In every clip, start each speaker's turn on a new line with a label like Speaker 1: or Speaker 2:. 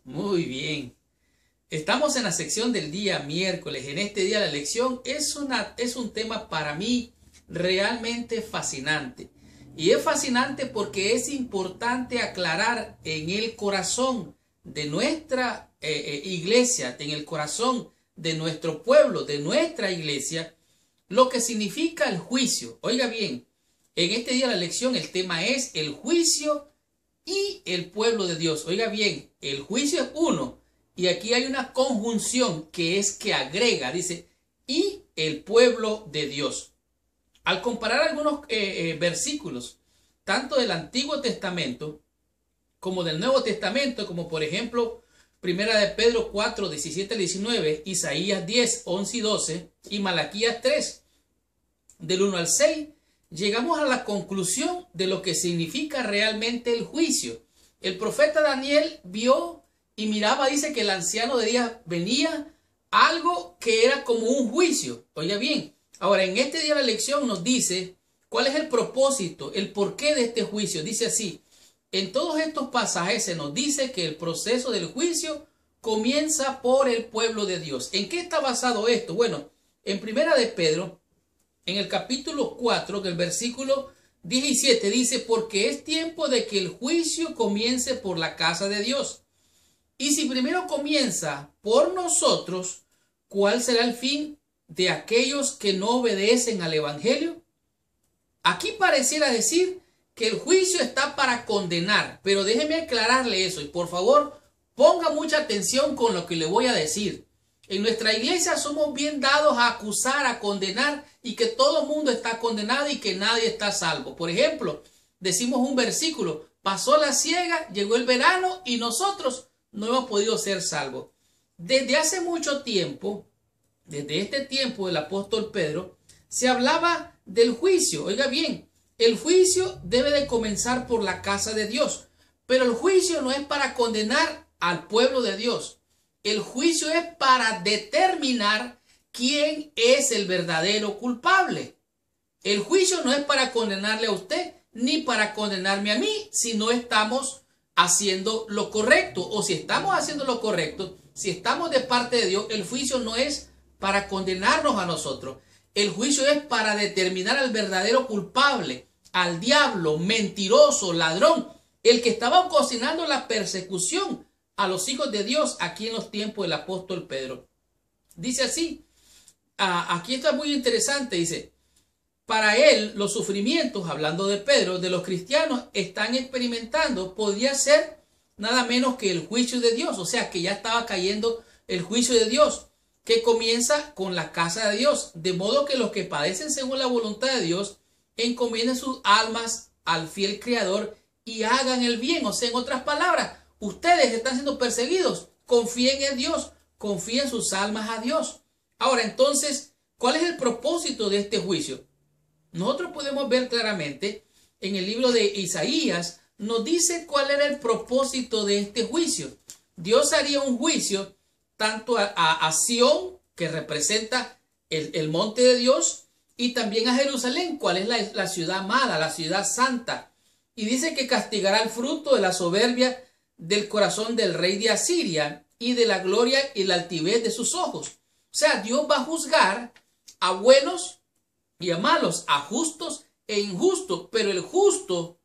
Speaker 1: Muy bien. Estamos en la sección del día miércoles. En este día la lección es un tema para mí realmente fascinante. Y es fascinante porque es importante aclarar en el corazón de nuestra iglesia, en el corazón de nuestro pueblo, de nuestra iglesia, lo que significa el juicio. Oiga bien, en este día la lección el tema es el juicio y el pueblo de Dios. Oiga bien, el juicio es uno. Y aquí hay una conjunción que agrega, dice, y el pueblo de Dios. Al comparar algunos versículos, tanto del Antiguo Testamento como del Nuevo Testamento, como por ejemplo, Primera de Pedro 4, 17 al 19, Isaías 10, 11 y 12 y Malaquías 3, del 1 al 6, llegamos a la conclusión de lo que significa realmente el juicio. El profeta Daniel vio y miraba, dice que el anciano de días venía algo que era como un juicio. Oiga bien, ahora en este día la lección nos dice cuál es el propósito, el porqué de este juicio. Dice así, en todos estos pasajes se nos dice que el proceso del juicio comienza por el pueblo de Dios. ¿En qué está basado esto? Bueno, en Primera de Pedro, en el capítulo 4, del versículo 17, dice, porque es tiempo de que el juicio comience por la casa de Dios. Y si primero comienza por nosotros, ¿cuál será el fin de aquellos que no obedecen al Evangelio? Aquí pareciera decir que el juicio está para condenar, pero déjeme aclararle eso y por favor ponga mucha atención con lo que le voy a decir. En nuestra iglesia somos bien dados a acusar, a condenar y que todo el mundo está condenado y que nadie está salvo. Por ejemplo, decimos un versículo, pasó la siega, llegó el verano y nosotros no hemos podido ser salvos. Desde hace mucho tiempo, desde este tiempo del apóstol Pedro, se hablaba del juicio. Oiga bien, el juicio debe de comenzar por la casa de Dios, pero el juicio no es para condenar al pueblo de Dios. El juicio es para determinar quién es el verdadero culpable. El juicio no es para condenarle a usted ni para condenarme a mí si no estamos haciendo lo correcto, o si estamos haciendo lo correcto, si estamos de parte de Dios. El juicio no es para condenarnos a nosotros. El juicio es para determinar al verdadero culpable, al diablo, mentiroso, ladrón, el que estaba ocasionando la persecución a los hijos de Dios aquí en los tiempos del apóstol Pedro. Dice así, aquí está muy interesante, dice, para él los sufrimientos, hablando de Pedro, de los cristianos están experimentando, podría ser nada menos que el juicio de Dios, o sea que ya estaba cayendo el juicio de Dios, que comienza con la casa de Dios, de modo que los que padecen según la voluntad de Dios, encomienden sus almas al fiel Creador y hagan el bien. O sea, en otras palabras, ustedes están siendo perseguidos, confíen en Dios, confíen sus almas a Dios. Ahora, entonces, ¿cuál es el propósito de este juicio? Nosotros podemos ver claramente en el libro de Isaías, nos dice cuál era el propósito de este juicio. Dios haría un juicio tanto a Sión, que representa el monte de Dios, y también a Jerusalén, cuál es la ciudad amada, la ciudad santa. Y dice que castigará el fruto de la soberbia del corazón del rey de Asiria y de la gloria y la altivez de sus ojos. O sea, Dios va a juzgar a buenos y a malos, a justos e injustos, pero el justo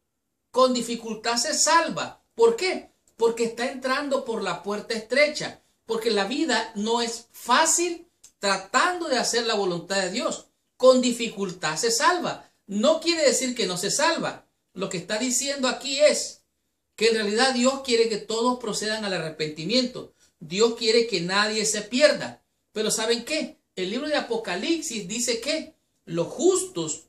Speaker 1: con dificultad se salva. ¿Por qué? Porque está entrando por la puerta estrecha, porque la vida no es fácil tratando de hacer la voluntad de Dios. Con dificultad se salva. No quiere decir que no se salva. Lo que está diciendo aquí es que en realidad Dios quiere que todos procedan al arrepentimiento. Dios quiere que nadie se pierda. Pero ¿saben qué? El libro de Apocalipsis dice que los justos,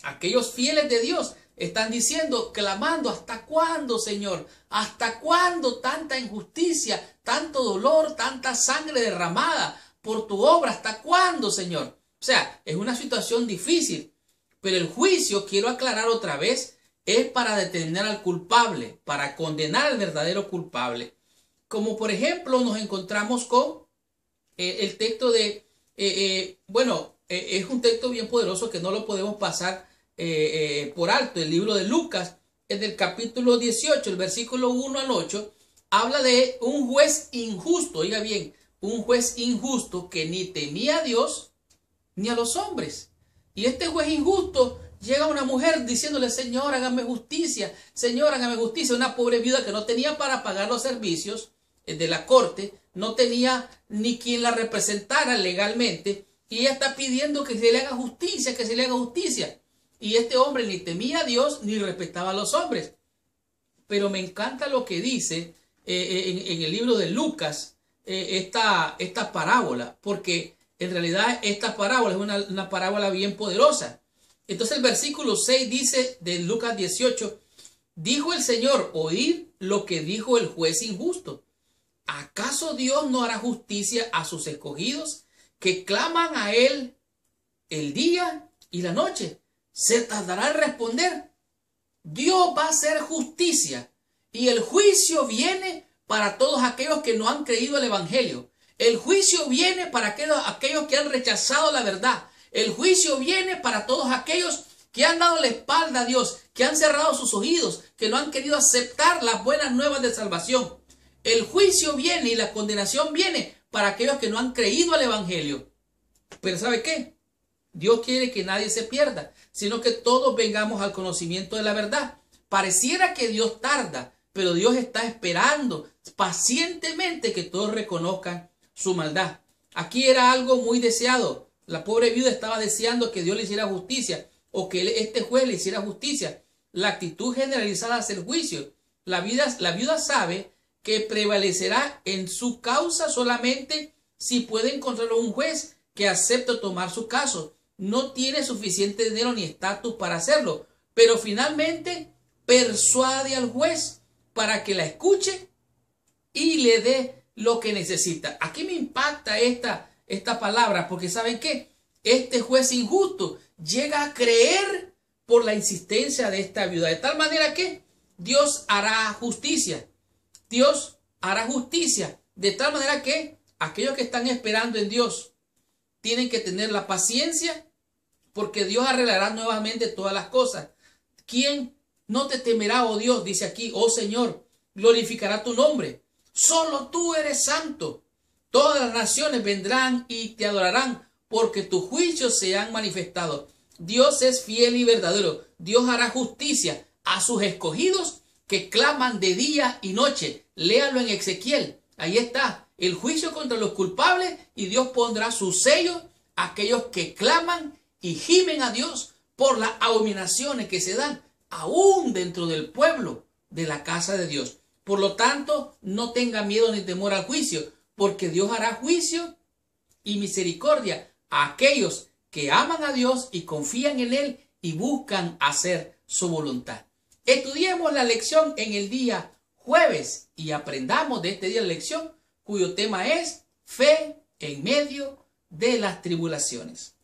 Speaker 1: aquellos fieles de Dios, están diciendo, clamando, ¿hasta cuándo, Señor? ¿Hasta cuándo tanta injusticia, tanto dolor, tanta sangre derramada por tu obra? ¿Hasta cuándo, Señor? O sea, es una situación difícil, pero el juicio, quiero aclarar otra vez, es para determinar al culpable, para condenar al verdadero culpable. Como por ejemplo nos encontramos con el texto de, es un texto bien poderoso que no lo podemos pasar por alto. El libro de Lucas, en el capítulo 18, el versículo 1 al 8, habla de un juez injusto, oiga bien, un juez injusto que ni temía a Dios ni a los hombres. Y este juez injusto llega a una mujer diciéndole, Señor, hágame justicia, Señor, hágame justicia. Una pobre viuda que no tenía para pagar los servicios de la corte, no tenía ni quien la representara legalmente, y ella está pidiendo que se le haga justicia, que se le haga justicia. Y este hombre ni temía a Dios ni respetaba a los hombres. Pero me encanta lo que dice en el libro de Lucas, esta parábola, porque en realidad esta parábola es una parábola bien poderosa. Entonces el versículo 6 dice de Lucas 18, dijo el Señor, oíd lo que dijo el juez injusto. ¿Acaso Dios no hará justicia a sus escogidos que claman a Él el día y la noche? ¿Se tardará en responder? Dios va a hacer justicia y el juicio viene para todos aquellos que no han creído el Evangelio. El juicio viene para aquellos que han rechazado la verdad. El juicio viene para todos aquellos que han dado la espalda a Dios, que han cerrado sus oídos, que no han querido aceptar las buenas nuevas de salvación. El juicio viene y la condenación viene para aquellos que no han creído al Evangelio. Pero ¿sabe qué? Dios quiere que nadie se pierda, sino que todos vengamos al conocimiento de la verdad. Pareciera que Dios tarda, pero Dios está esperando pacientemente que todos reconozcan su maldad. Aquí era algo muy deseado. La pobre viuda estaba deseando que Dios le hiciera justicia o que este juez le hiciera justicia. La actitud generalizada hacia el juicio. La viuda sabe que prevalecerá en su causa solamente si puede encontrar un juez que acepte tomar su caso. No tiene suficiente dinero ni estatus para hacerlo, pero finalmente persuade al juez para que la escuche y le dé lo que necesita. Aquí me impacta esta palabra, porque ¿saben qué? Este juez injusto llega a creer por la insistencia de esta viuda, de tal manera que Dios hará justicia. Dios hará justicia, de tal manera que aquellos que están esperando en Dios tienen que tener la paciencia, porque Dios arreglará nuevamente todas las cosas. ¿Quién no te temerá, oh Dios? Dice aquí, oh Señor, glorificará tu nombre. Solo tú eres santo. Todas las naciones vendrán y te adorarán, porque tus juicios se han manifestado. Dios es fiel y verdadero. Dios hará justicia a sus escogidos que claman de día y noche. Léalo en Ezequiel. Ahí está el juicio contra los culpables, y Dios pondrá su sello a aquellos que claman y gimen a Dios por las abominaciones que se dan aún dentro del pueblo de la casa de Dios. Por lo tanto, no tenga miedo ni temor al juicio, porque Dios hará juicio y misericordia a aquellos que aman a Dios y confían en Él y buscan hacer su voluntad. Estudiemos la lección en el día jueves y aprendamos de este día la lección cuyo tema es fe en medio de las tribulaciones.